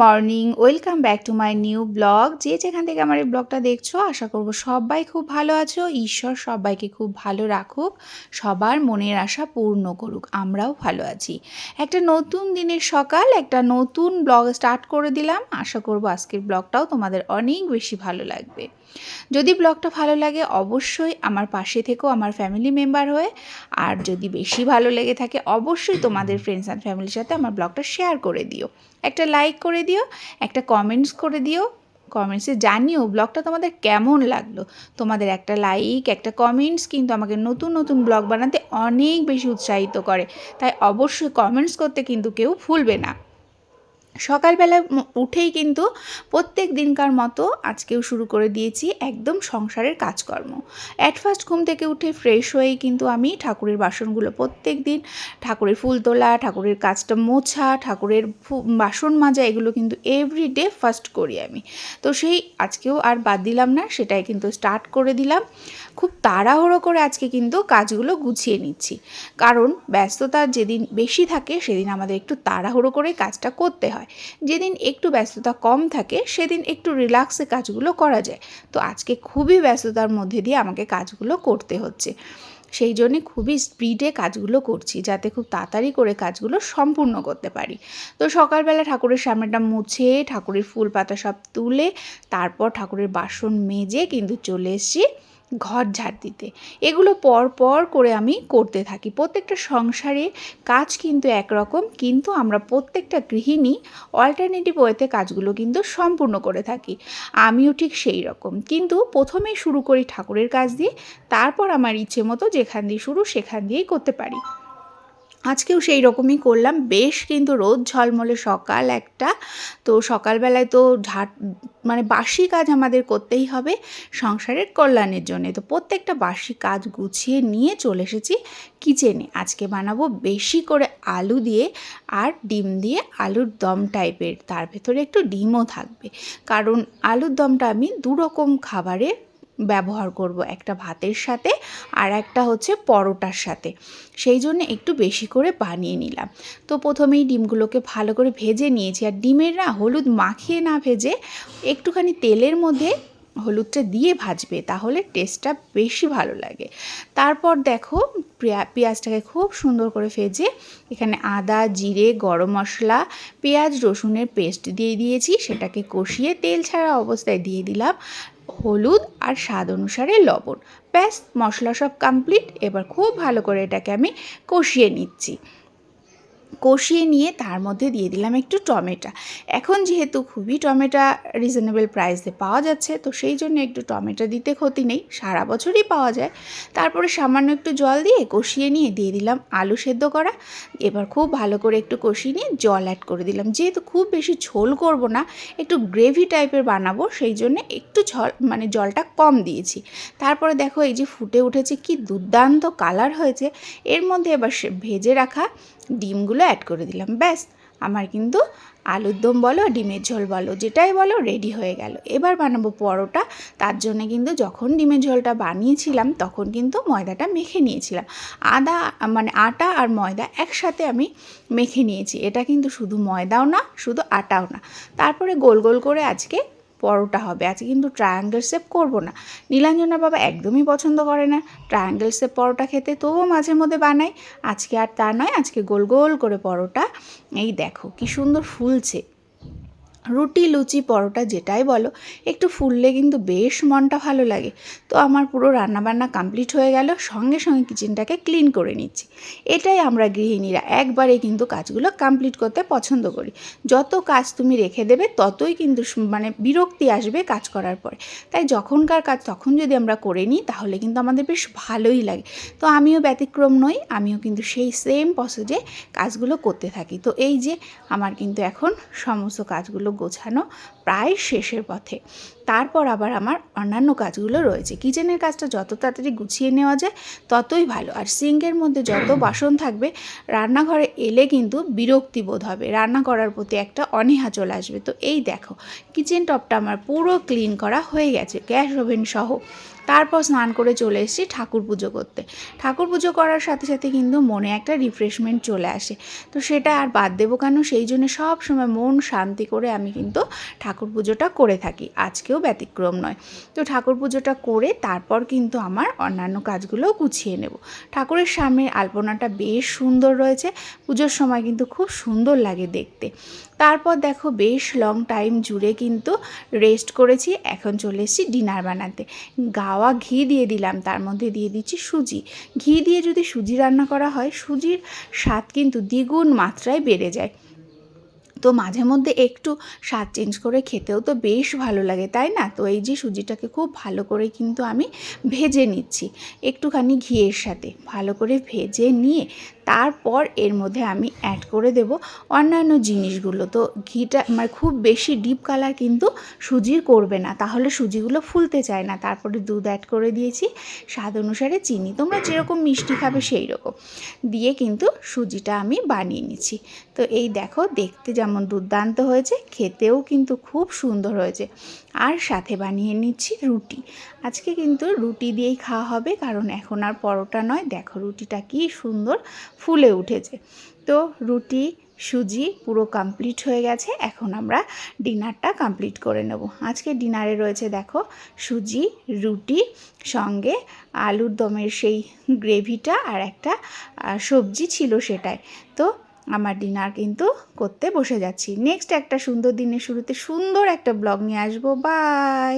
Morning, welcome back to my new blog. যে যেখান থেকে আমার এই ব্লগটা দেখছো, আশা করব সবাই খুব ভালো আছো। ঈশ্বর সবাইকে খুব ভালো রাখুক, সবার মনের আশা পূর্ণ করুক। আমরাও ভালো আছি। একটা নতুন দিনের সকাল, একটা নতুন ব্লগ স্টার্ট করে দিলাম। আশা করব আজকের ব্লগটাও তোমাদের অনেক বেশি ভালো লাগবে। যদি ব্লগটা ভালো লাগে অবশ্যই আমার পাশে থেকো আমার ফ্যামিলি মেম্বার হয়ে। আর যদি বেশি ভালো লেগে থাকে অবশ্যই তোমাদের ফ্রেন্ডস অ্যান্ড ফ্যামিলির সাথে আমার ব্লগটা শেয়ার করে দিও, একটা লাইক করে দিও, একটা কমেন্টস করে দিও। কমেন্টসে জানিও ব্লগটা তোমাদের কেমন লাগলো। তোমাদের একটা লাইক, একটা কমেন্টস কিন্তু আমাকে নতুন নতুন ব্লগ বানাতে অনেক বেশি উৎসাহিত করে। তাই অবশ্যই কমেন্টস করতে কিন্তু কেউ ভুলবে না। সকালবেলা উঠেই কিন্তু প্রত্যেক দিনকার মতো আজকেও শুরু করে দিয়েছি একদম সংসারের কাজকর্ম। অ্যাট ফার্স্ট ঘুম থেকে উঠে ফ্রেশ হয়েই কিন্তু আমি ঠাকুরের বাসনগুলো প্রত্যেক দিন, ঠাকুরের ফুল তোলা, ঠাকুরের কাজটা মোছা, ঠাকুরের বাসন মাজা, এগুলো কিন্তু এভরিডে ফার্স্ট করি আমি। তো সেই আজকেও আর বাদ দিলাম না, সেটাই কিন্তু স্টার্ট করে দিলাম। খুব তাড়াহুড়ো করে আজকে কিন্তু কাজগুলো গুছিয়ে নিচ্ছি, কারণ ব্যস্ততা যেদিন বেশি থাকে সেদিন আমাদের একটু তাড়াহুড়ো করে কাজটা করতে হয়। যেদিন একটু ব্যস্ততা কম থাকে সেদিন একটু রিল্যাক্সে কাজগুলো করা যায়। তো আজকে খুবই ব্যস্ততার মধ্যে দিয়ে আমাকে কাজগুলো করতে হচ্ছে, সেই জন্যে খুবই স্পিডে কাজগুলো করছি যাতে খুব তাড়াতাড়ি করে কাজগুলো সম্পূর্ণ করতে পারি। তো সকালবেলা ঠাকুরের সামনেটা মুছে, ঠাকুরের ফুল পাতা সব তুলে, তারপর ঠাকুরের বাসন মেজে কিন্তু চলে এসেছি ঘর ঝাড় দিতে। এগুলো পর পর করে আমি করতে থাকি। প্রত্যেকটা সংসারে কাজ কিন্তু একরকম, কিন্তু আমরা প্রত্যেকটা গৃহিণী অল্টারনেটিভ ওয়েতে কাজগুলো কিন্তু সম্পূর্ণ করে থাকি। আমিও ঠিক সেই রকম, কিন্তু প্রথমেই শুরু করি ঠাকুরের কাজ দিয়ে, তারপর আমার ইচ্ছে মতো যেখান দিয়ে শুরু সেখান দিয়েই করতে পারি। আজকেও সেই রকমই করলাম। বেশ কিন্তু রোদ ঝলমলে সকাল একটা। তো সকালবেলায় তো মানে বাসি কাজ আমাদের করতেই হবে সংসারের কল্যাণের জন্যে। তো প্রত্যেকটা বাসি কাজ গুছিয়ে নিয়ে চলে এসেছি কিচেনে। আজকে বানাবো বেশি করে আলু দিয়ে আর ডিম দিয়ে আলুর দম টাইপের, তার ভেতরে একটু ডিমও থাকবে। কারণ আলুর দমটা আমি দুরকম খাবারে ব্যবহার করব, একটা ভাতের সাথে আর একটা হচ্ছে পরোটার সাথে। সেই জন্য একটু বেশি করে বানিয়ে নিলাম। তো প্রথমেই ডিমগুলোকে ভালো করে ভেজে নিয়েছি। আর ডিমের না হলুদ মাখিয়ে না ভেজে একটুখানি তেলের মধ্যে হলুদটা দিয়ে ভাজবে, তাহলে টেস্টটা বেশি ভালো লাগে। তারপর দেখো পেঁয়াজটাকে খুব সুন্দর করে ভেজে এখানে আদা, জিরে, গরম মশলা, পেঁয়াজ রসুনের পেস্ট দিয়ে দিয়েছি। সেটাকে কষিয়ে তেল ছাড়া অবস্থায় দিয়ে দিলাম হলুদ আর স্বাদ অনুসারে লবণ। ব্যাস, মশলা সব কমপ্লিট। এবার খুব ভালো করে এটাকে আমি কষিয়ে নিচ্ছি। কষিয়ে নিয়ে তার মধ্যে দিয়ে দিলাম একটু টমেটো। এখন যেহেতু খুবই টমেটো রিজনেবল প্রাইসে পাওয়া যাচ্ছে, তো সেই জন্য একটু টমেটো দিতে ক্ষতি নেই, সারা বছরই পাওয়া যায়। তারপরে সামান্য একটু জল দিয়ে কষিয়ে নিয়ে দিয়ে দিলাম আলু সেদ্ধ করা। এবার খুব ভালো করে একটু কষিয়ে নিয়ে জল অ্যাড করে দিলাম। যেহেতু খুব বেশি ঝোল করব না, একটু গ্রেভি টাইপের বানাবো, সেই জন্য একটু জলটা কম দিয়েছি। তারপরে দেখো এই যে ফুটে উঠেছে, কি দুর্দান্ত কালার হয়েছে। এর মধ্যে এবার ভেজে রাখা ডিমগুলো অ্যাড করে দিলাম। ব্যাস, আমার কিন্তু আলুর দম বলো, ডিমের ঝোল বলো, যেটাই বলো রেডি হয়ে গেল। এবার বানাবো পরোটা। তার জন্য কিন্তু যখন ডিমের ঝোলটা বানিয়েছিলাম তখন কিন্তু ময়দাটা মেখে নিয়েছিলাম। আটা আর ময়দা একসাথে আমি মেখে নিয়েছি। এটা কিন্তু শুধু ময়দাও না, শুধু আটাও না। তারপরে গোল গোল করে আজকে পরোটা হবে। আজকে কিন্তু ট্রায়াঙ্গেল শেপ করব না। নীলাঞ্জনা বাবা একদমই পছন্দ করে না ট্রায়াঙ্গেল শেপ পরোটা খেতে, তবুও মাঝে মধ্যে বানাই। আজকে আর তা নয়, আজকে গোল গোল করে পরোটা। এই দেখো কি সুন্দর ফুলছে। রুটি, লুচি, পরোটা যেটাই বলো, একটু ফুললে কিন্তু বেশ মনটা ভালো লাগে। তো আমার পুরো রান্নাবান্না কমপ্লিট হয়ে গেল। সঙ্গে সঙ্গে কিচেনটাকে ক্লিন করে নিচ্ছি। এটাই আমরা গৃহিণীরা একবারে কিন্তু কাজগুলো কমপ্লিট করতে পছন্দ করি। যত কাজ তুমি রেখে দেবে ততই কিন্তু মানে বিরক্তি আসবে কাজ করার পরে। তাই যখনকার কাজ তখন যদি আমরা করে নিই তাহলে কিন্তু আমাদের বেশ ভালোই লাগে। তো আমিও ব্যতিক্রম নই, আমিও কিন্তু সেই সেম প্রসেসে কাজগুলো করতে থাকি। তো এই যে আমার কিন্তু এখন সমস্ত কাজগুলো গোছানো প্রায় শেষের পথে। তারপর আবার আমার অন্যান্য কাজগুলো রয়েছে। কিচেনের কাজটা যত তাড়াতাড়ি গুছিয়ে নেওয়া যায় ততই ভালো। আর সিঙ্কের মধ্যে যত বাসন থাকবে, রান্নাঘরে এলে কিন্তু বিরক্তি বোধ হবে, রান্না করার প্রতি একটা অনীহা চলে আসবে। তো এই দেখো কিচেন টপটা আমার পুরো ক্লিন করা হয়ে গেছে, গ্যাস ওভেন সহ। তারপর স্নান করে চলে এসেছি ঠাকুর পুজো করতে। ঠাকুর পুজো করার সাথে সাথে কিন্তু মনে একটা রিফ্রেশমেন্ট চলে আসে, তো সেটা আর বাদ দেবো কেন, সেই জন্য সব সময় মন শান্তি করে আমি কিন্তু ঠাকুর পুজোটা করে থাকি, আজকেও ব্যতিক্রম নয়। তো ঠাকুর পুজোটা করে তারপর কিন্তু আমার অন্যান্য কাজগুলোও গুছিয়ে নেব। ঠাকুরের সামনে আলপনাটা বেশ সুন্দর রয়েছে, পুজোর সময় কিন্তু খুব সুন্দর লাগে দেখতে। তারপর দেখো বেশ লং টাইম জুড়ে কিন্তু রেস্ট করেছি, এখন চলে এসেছি ডিনার বানাতে। গাওয়া ঘি দিয়ে দিলাম, তার মধ্যে দিয়ে দিচ্ছি সুজি। ঘি দিয়ে যদি সুজি রান্না করা হয়, সুজির স্বাদ কিন্তু দ্বিগুণ মাত্রায় বেড়ে যায়। তো মাঝে মধ্যে একটু স্বাদ চেঞ্জ করে খেতেও তো বেশ ভালো লাগে, তাই না? তো এই যে সুজিটাকে খুব ভালো করে কিন্তু আমি ভেজে নিচ্ছি একটুখানি ঘিয়ের সাথে, ভালো করে ভেজে নিয়ে তারপর এর মধ্যে আমি অ্যাড করে দেব অন্যান্য জিনিসগুলো। তো ঘিটা মানে খুব বেশি ডিপ কালার কিন্তু সুজির করবে না, তাহলে সুজিগুলো ফুলতে চায় না। তারপরে দুধ অ্যাড করে দিয়েছি, স্বাদ অনুসারে চিনি, তোমরা যেরকম মিষ্টি খাবে সেই রকম দিয়ে কিন্তু সুজিটা আমি বানিয়ে নিচ্ছি। তো এই দেখো দেখতে যেমন দুর্দান্ত হয়েছে, খেতেও কিন্তু খুব সুন্দর হয়েছে। আর সাথে বানিয়ে নিচ্ছি রুটি। আজকে কিন্তু রুটি দিয়েই খাওয়া হবে, কারণ এখন আর পরোটা নয়। দেখো রুটিটা কি সুন্দর ফুলে উঠেছে। তো রুটি সুজি পুরো কমপ্লিট হয়ে গেছে, এখন আমরা ডিনারটা কমপ্লিট করে নেব। আজকে ডিনারে রয়েছে দেখো সুজি, রুটি, সঙ্গে আলুর দমের সেই গ্রেভিটা, আর একটা সবজি ছিল সেটাই। তো আমার ডিনার কিন্তু করতে বসে যাচ্ছি। নেক্সট একটা সুন্দর দিনের শুরুতে সুন্দর একটা ব্লগ নিয়ে আসবো। বাই।